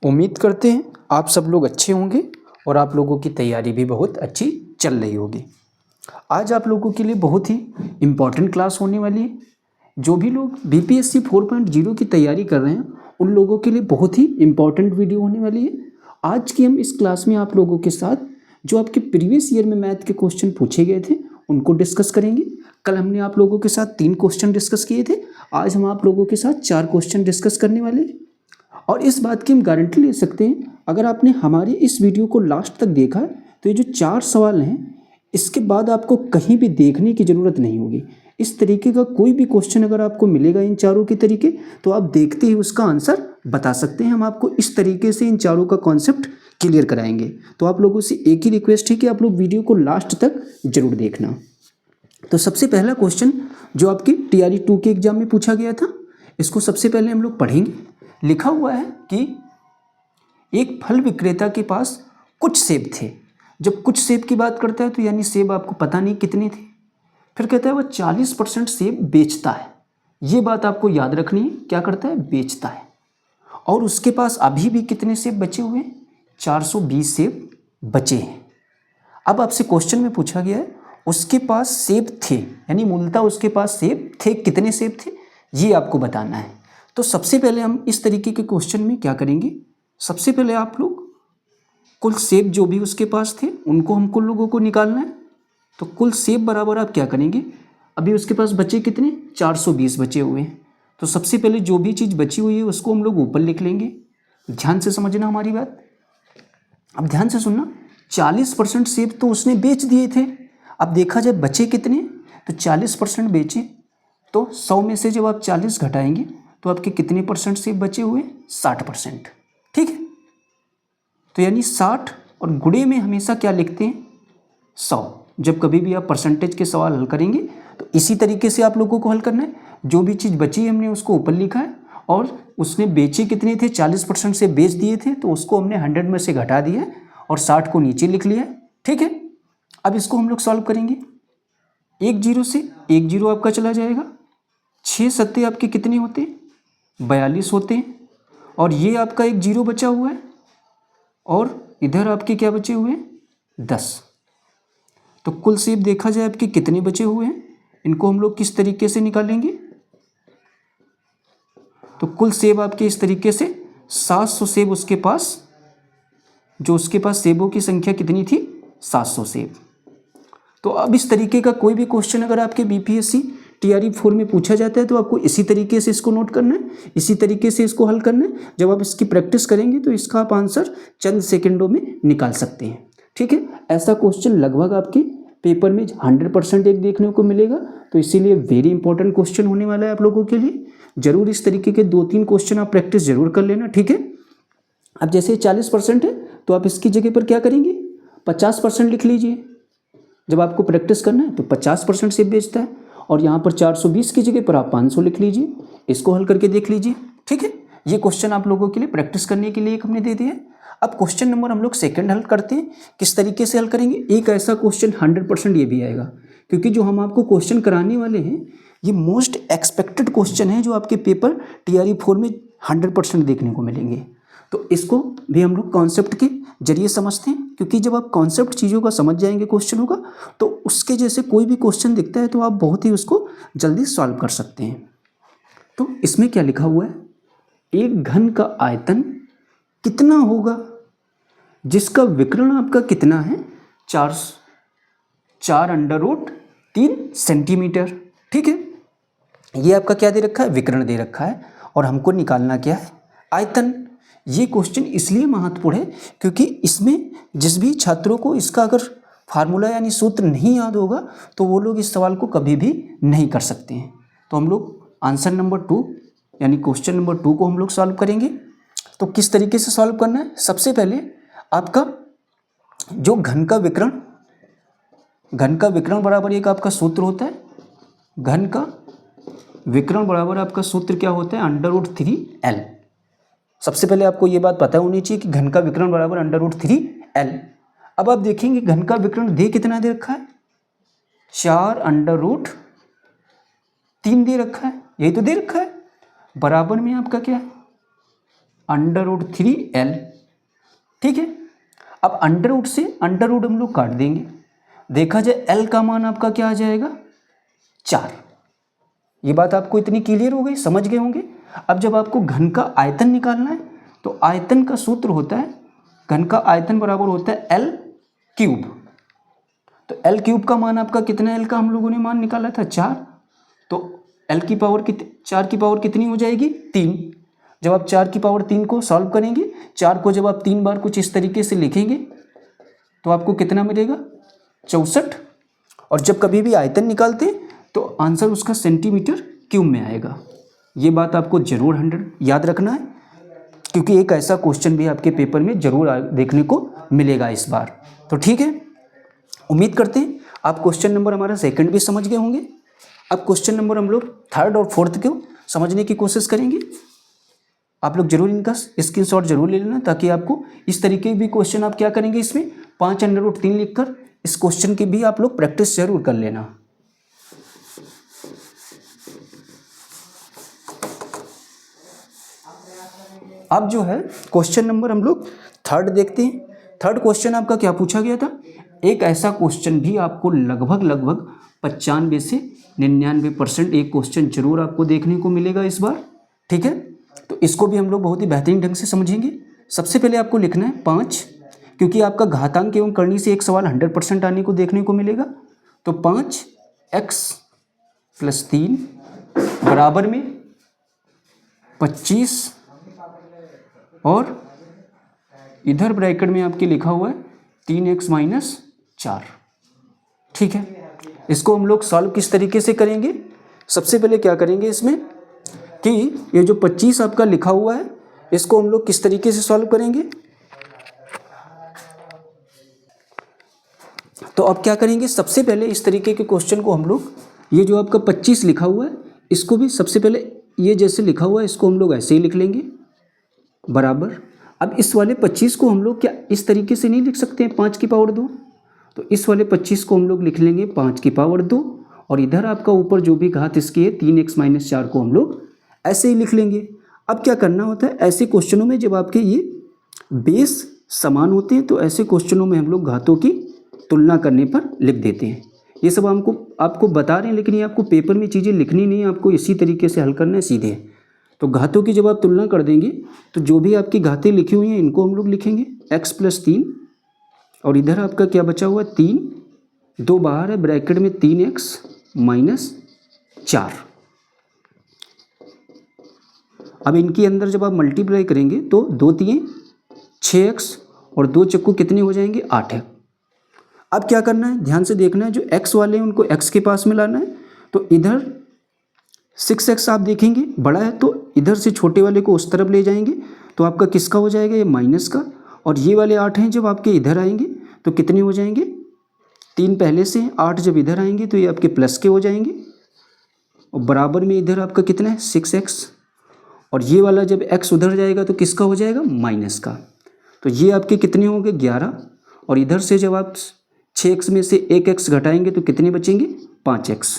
उम्मीद करते हैं आप सब लोग अच्छे होंगे और आप लोगों की तैयारी भी बहुत अच्छी चल रही होगी। आज आप लोगों के लिए बहुत ही इम्पॉर्टेंट क्लास होने वाली है। जो भी लोग बीपीएससी 4.0 की तैयारी कर रहे हैं उन लोगों के लिए बहुत ही इम्पॉर्टेंट वीडियो होने वाली है। आज की हम इस क्लास में आप लोगों के साथ जो आपके प्रीवियस ईयर में मैथ के क्वेश्चन पूछे गए थे उनको डिस्कस करेंगे। कल हमने आप लोगों के साथ 3 क्वेश्चन डिस्कस किए थे, आज हम आप लोगों के साथ 4 क्वेश्चन डिस्कस करने वाले हैं। और इस बात की हम गारंटी ले सकते हैं, अगर आपने हमारी इस वीडियो को लास्ट तक देखा तो ये जो 4 सवाल हैं इसके बाद आपको कहीं भी देखने की ज़रूरत नहीं होगी। इस तरीके का कोई भी क्वेश्चन अगर आपको मिलेगा इन चारों के तरीके तो आप देखते ही उसका आंसर बता सकते हैं। हम आपको इस तरीके से इन चारों का कॉन्सेप्ट क्लियर कराएंगे। तो आप लोगों से एक ही रिक्वेस्ट है कि आप लोग वीडियो को लास्ट तक जरूर देखना। तो सबसे पहला क्वेश्चन जो आपकी टीआरई 2 के एग्जाम में पूछा गया था, इसको सबसे पहले हम लोग पढ़ेंगे। लिखा हुआ है कि एक फल विक्रेता के पास कुछ सेब थे। जब कुछ सेब की बात करता है तो यानी सेब आपको पता नहीं कितने थे। फिर कहता है वह 40% सेब बेचता है। ये बात आपको याद रखनी है, क्या करता है, बेचता है। और उसके पास अभी भी कितने सेब बचे हुए हैं, 420 सेब बचे हैं। अब आपसे क्वेश्चन में पूछा गया है उसके पास सेब थे, यानी मूलतः उसके पास सेब थे, कितने सेब थे ये आपको बताना है। तो सबसे पहले हम इस तरीके के क्वेश्चन में क्या करेंगे, सबसे पहले आप लोग कुल सेब जो भी उसके पास थे उनको हमको लोगों को निकालना है। तो कुल सेब बराबर आप क्या करेंगे, अभी उसके पास बचे कितने, 420 बचे हुए हैं। तो सबसे पहले जो भी चीज़ बची हुई है उसको हम लोग ऊपर लिख लेंगे। ध्यान से समझना हमारी बात। अब ध्यान से सुनना, 40% सेब तो उसने बेच दिए थे। अब देखा जाए बचे कितने, तो 40% बेचे, तो 100 में से जब आप 40 घटाएंगे तो आपके कितने परसेंट सेब बचे हुए, 60%। ठीक है, तो यानी 60 और गुणे में हमेशा क्या लिखते हैं, 100। जब कभी भी आप परसेंटेज के सवाल हल करेंगे तो इसी तरीके से आप लोगों को हल करना है। जो भी चीज़ बची है हमने उसको ऊपर लिखा है और उसने बेचे कितने थे, 40% से बेच दिए थे, तो उसको हमने 100 में से घटा दिया और 60 को नीचे लिख लिया है। ठीक है, अब इसको हम लोग सॉल्व करेंगे। 1 0 से 1 0 आपका चला जाएगा, 6 सत्ते आपके कितने होते हैं, 42 होते हैं। और ये आपका 1 0 बचा हुआ है और इधर आपके क्या बचे हुए हैं, 10। तो कुल सेब देखा जाए आपके कितने बचे हुए हैं, इनको हम लोग किस तरीके से निकालेंगे, तो कुल सेब आपके इस तरीके से 700 सेब उसके पास, जो उसके पास सेबों की संख्या कितनी थी, 700 सेब। तो अब इस तरीके का कोई भी क्वेश्चन अगर आपके बीपीएससी टीआरई 4 में पूछा जाता है तो आपको इसी तरीके से इसको नोट करना है, इसी तरीके से इसको हल करना है। जब आप इसकी प्रैक्टिस करेंगे तो इसका आप आंसर चंद सेकंडों में निकाल सकते हैं। ठीक है, ऐसा क्वेश्चन लगभग आपके पेपर में 100% एक देखने को मिलेगा, तो इसीलिए वेरी इंपॉर्टेंट क्वेश्चन होने वाला है आप लोगों के लिए। जरूर इस तरीके के 2-3 क्वेश्चन आप प्रैक्टिस जरूर कर लेना। ठीक है, अब जैसे 40% है तो आप इसकी जगह पर क्या करेंगे, 50% लिख लीजिए। जब आपको प्रैक्टिस करना है तो 50% सेब बेचता है, और यहाँ पर 420 की जगह पर आप 500 लिख लीजिए। इसको हल करके देख लीजिए। ठीक है, ये क्वेश्चन आप लोगों के लिए प्रैक्टिस करने के लिए एक हमने दे दिया है। अब क्वेश्चन नंबर हम लोग सेकंड हल करते हैं। किस तरीके से हल करेंगे, एक ऐसा क्वेश्चन 100% ये भी आएगा, क्योंकि जो हम आपको क्वेश्चन कराने वाले हैं ये मोस्ट एक्सपेक्टेड क्वेश्चन है जो आपके पेपर टीआरई 4 में 100% देखने को मिलेंगे। तो इसको भी हम लोग कॉन्सेप्ट के जरिए समझते हैं, क्योंकि जब आप कॉन्सेप्ट चीज़ों का समझ जाएंगे क्वेश्चनों का, तो उसके जैसे कोई भी क्वेश्चन दिखता है तो आप बहुत ही उसको जल्दी सॉल्व कर सकते हैं। तो इसमें क्या लिखा हुआ है, एक घन का आयतन कितना होगा जिसका विकर्ण आपका कितना है, 4√3 सेंटीमीटर। ठीक है, ये आपका क्या दे रखा है, विकर्ण दे रखा है, और हमको निकालना क्या है, आयतन। ये क्वेश्चन इसलिए महत्वपूर्ण है क्योंकि इसमें जिस भी छात्रों को इसका अगर फार्मूला यानी सूत्र नहीं याद होगा तो वो लोग इस सवाल को कभी भी नहीं कर सकते हैं। तो हम लोग आंसर नंबर 2 यानी क्वेश्चन नंबर 2 को हम लोग सॉल्व करेंगे। तो किस तरीके से सॉल्व करना है, सबसे पहले आपका जो घन का विकर्ण बराबर एक आपका सूत्र होता है, घन का विकर्ण बराबर आपका सूत्र क्या होता है, √3L। सबसे पहले आपको ये बात पता होनी चाहिए कि घन का विकर्ण बराबर √3L। अब आप देखेंगे घन का विकर्ण दे कितना दे रखा है, 4√3 दे रखा है, यही तो दे रखा है। बराबर में आपका क्या है, √3l। ठीक है, अब अंडर से अंडर हम लोग काट देंगे, देखा जाए l का मान आपका क्या आ जाएगा 4। ये बात आपको इतनी क्लियर हो गई, समझ गए होंगे। अब जब आपको घन का आयतन निकालना है तो आयतन का सूत्र होता है, घन का आयतन बराबर होता है L3। तो L3 का मान आपका कितना, L का हम लोगों ने मान निकाला था 4, तो L की पावर 4 की पावर कितनी हो जाएगी 3। जब आप 4 की पावर 3 को सॉल्व करेंगे, 4 को जब आप 3 बार कुछ इस तरीके से लिखेंगे तो आपको कितना मिलेगा 64। और जब कभी भी आयतन निकालते तो आंसर उसका सेंटीमीटर क्यूब में आएगा। ये बात आपको जरूर 100 याद रखना है, क्योंकि एक ऐसा क्वेश्चन भी आपके पेपर में जरूर देखने को मिलेगा इस बार। तो ठीक है, उम्मीद करते हैं आप क्वेश्चन नंबर हमारा सेकंड भी समझ गए होंगे। अब क्वेश्चन नंबर हम लोग थर्ड और फोर्थ को समझने की कोशिश करेंगे। आप लोग जरूर इनका स्क्रीनशॉट जरूर ले लेना, ताकि आपको इस तरीके भी क्वेश्चन आप क्या करेंगे, इसमें 5√3 लिखकर इस क्वेश्चन की भी आप लोग प्रैक्टिस जरूर कर लेना। अब जो है क्वेश्चन नंबर हम लोग थर्ड देखते हैं। थर्ड क्वेश्चन आपका क्या पूछा गया था, एक ऐसा क्वेश्चन भी आपको लगभग 95 से 99% एक क्वेश्चन जरूर आपको देखने को मिलेगा इस बार। ठीक है, तो इसको भी हम लोग बहुत ही बेहतरीन ढंग से समझेंगे। सबसे पहले आपको लिखना है 5, क्योंकि आपका घातांक एवं करनी से एक सवाल 100% आने को देखने को मिलेगा। तो 5x + 3 बराबर में 25, और इधर ब्रैकेट में आपके लिखा हुआ है 3x - 4। ठीक है, इसको हम लोग सॉल्व किस तरीके से करेंगे, सबसे पहले क्या करेंगे इसमें कि ये जो 25 आपका लिखा हुआ है इसको हम लोग किस तरीके से सॉल्व करेंगे। तो अब क्या करेंगे, सबसे पहले इस तरीके के क्वेश्चन को हम लोग, ये जो आपका 25 लिखा हुआ है इसको भी सबसे पहले ये जैसे लिखा हुआ है इसको हम लोग ऐसे ही लिख लेंगे बराबर। अब इस वाले 25 को हम लोग क्या इस तरीके से नहीं लिख सकते हैं 5 की पावर 2, तो इस वाले 25 को हम लोग लिख लेंगे 5 की पावर 2, और इधर आपका ऊपर जो भी घात इसकी है 3x - 4 को हम लोग ऐसे ही लिख लेंगे। अब क्या करना होता है, ऐसे क्वेश्चनों में जब आपके ये बेस समान होते हैं तो ऐसे क्वेश्चनों में हम लोग घातों की तुलना करने पर लिख देते हैं। ये सब आपको बता रहे हैं, लेकिन ये आपको पेपर में चीज़ें लिखनी नहीं है, आपको इसी तरीके से हल करना है सीधे। तो घातों की जब आप तुलना कर देंगे तो जो भी आपकी घातें लिखी हुई हैं इनको हम लोग लिखेंगे x + 3, और इधर आपका क्या बचा हुआ है 3, 2 बाहर है ब्रैकेट में 3x - 4। अब इनके अंदर जब आप मल्टीप्लाई करेंगे तो 2 × 3 = 6x, और 2 चक्कू कितने हो जाएंगे 8 है। अब क्या करना है, ध्यान से देखना है, जो x वाले हैं उनको x के पास में लाना है। तो इधर 6x आप देखेंगे बड़ा है तो इधर से छोटे वाले को उस तरफ ले जाएंगे, तो आपका किसका हो जाएगा ये माइनस का, और ये वाले 8 हैं जब आपके इधर आएंगे तो कितने हो जाएंगे 3 पहले से हैं, 8 जब इधर आएंगे तो ये आपके प्लस के हो जाएंगे, और बराबर में इधर आपका कितना है 6x, और ये वाला जब x उधर जाएगा तो किसका हो जाएगा माइनस का। तो ये आपके कितने होंगे 11, और इधर से जब आप 6x में से 1x घटाएंगे तो कितने बचेंगे 5x।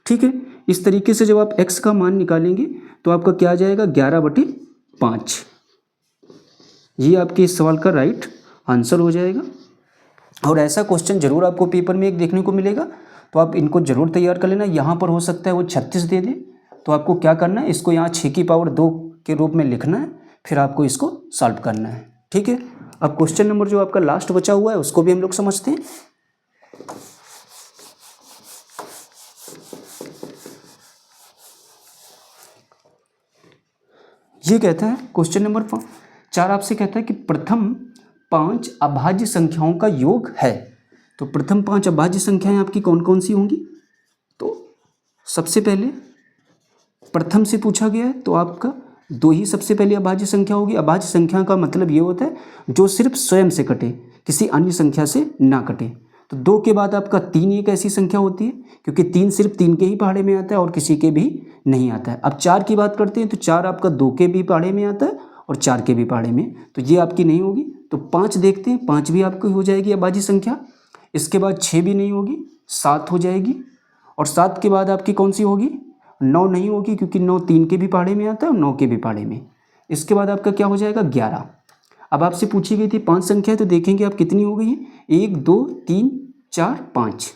ठीक है, इस तरीके से जब आप x का मान निकालेंगे तो आपका क्या आ जाएगा 11/5। ये आपके इस सवाल का राइट आंसर हो जाएगा। और ऐसा क्वेश्चन जरूर आपको पेपर में एक देखने को मिलेगा, तो आप इनको जरूर तैयार कर लेना। यहाँ पर हो सकता है वो 36 दे दे, तो आपको क्या करना है, इसको यहाँ 6 की पावर 2 के रूप में लिखना है, फिर आपको इसको सॉल्व करना है। ठीक है, अब क्वेश्चन नंबर जो आपका लास्ट बचा हुआ है उसको भी हम लोग समझते हैं। ये कहता है क्वेश्चन नंबर 4 आपसे कहता है कि प्रथम 5 अभाज्य संख्याओं का योग है। तो प्रथम 5 अभाज्य संख्याएं आपकी कौन कौन सी होंगी, तो सबसे पहले प्रथम से पूछा गया है तो आपका 2 ही सबसे पहले अभाज्य संख्या होगी। अभाज्य संख्या का मतलब ये होता है जो सिर्फ स्वयं से कटे, किसी अन्य संख्या से ना कटे। तो 2 के बाद आपका 3 एक ऐसी संख्या होती है, क्योंकि 3 सिर्फ 3 के ही पहाड़े में आता है और किसी के भी नहीं आता है। अब 4 की बात करते हैं तो 4 आपका 2 के भी पहाड़े में आता है और 4 के भी पहाड़े में, तो ये आपकी नहीं होगी। तो 5 देखते हैं, 5 भी आपकी हो जाएगी अभाज्य संख्या। इसके बाद 6 भी नहीं होगी, 7 हो जाएगी, और 7 के बाद आपकी कौन सी होगी 9 नहीं होगी, क्योंकि 9 3 के भी पहाड़े में आता है और 9 के भी पहाड़े में। इसके बाद आपका क्या हो जाएगा 11। अब आपसे पूछी गई थी 5 संख्या, तो देखेंगे आप कितनी हो गई है, 1 2 3 4 5।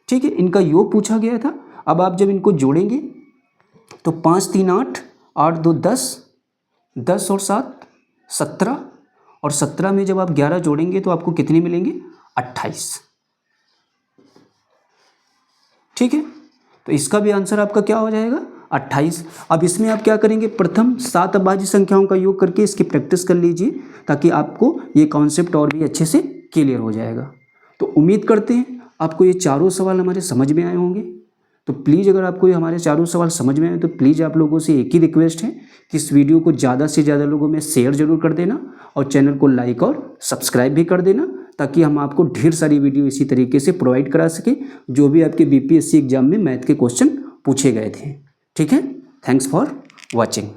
ठीक है, इनका योग पूछा गया था। अब आप जब इनको जोड़ेंगे तो 5 3 8, 8 2 10, 10 और 7 17, और 17 में जब आप 11 जोड़ेंगे तो आपको कितने मिलेंगे, 28। ठीक है, तो इसका भी आंसर आपका क्या हो जाएगा, 28। अब इसमें आप क्या करेंगे, प्रथम 7 अभाज्य संख्याओं का योग करके इसकी प्रैक्टिस कर लीजिए, ताकि आपको ये कॉन्सेप्ट और भी अच्छे से क्लियर हो जाएगा। तो उम्मीद करते हैं आपको ये चारों सवाल हमारे समझ में आए होंगे। तो प्लीज़ अगर आपको ये हमारे चारों सवाल समझ में आए तो प्लीज़ आप लोगों से एक ही रिक्वेस्ट है कि इस वीडियो को ज़्यादा से ज़्यादा लोगों में शेयर जरूर कर देना, और चैनल को लाइक और सब्सक्राइब भी कर देना, ताकि हम आपको ढेर सारी वीडियो इसी तरीके से प्रोवाइड करा सकें जो भी आपके बीपीएससी एग्जाम में मैथ के क्वेश्चन पूछे गए थे। ठीक है, थैंक्स फॉर वॉचिंग।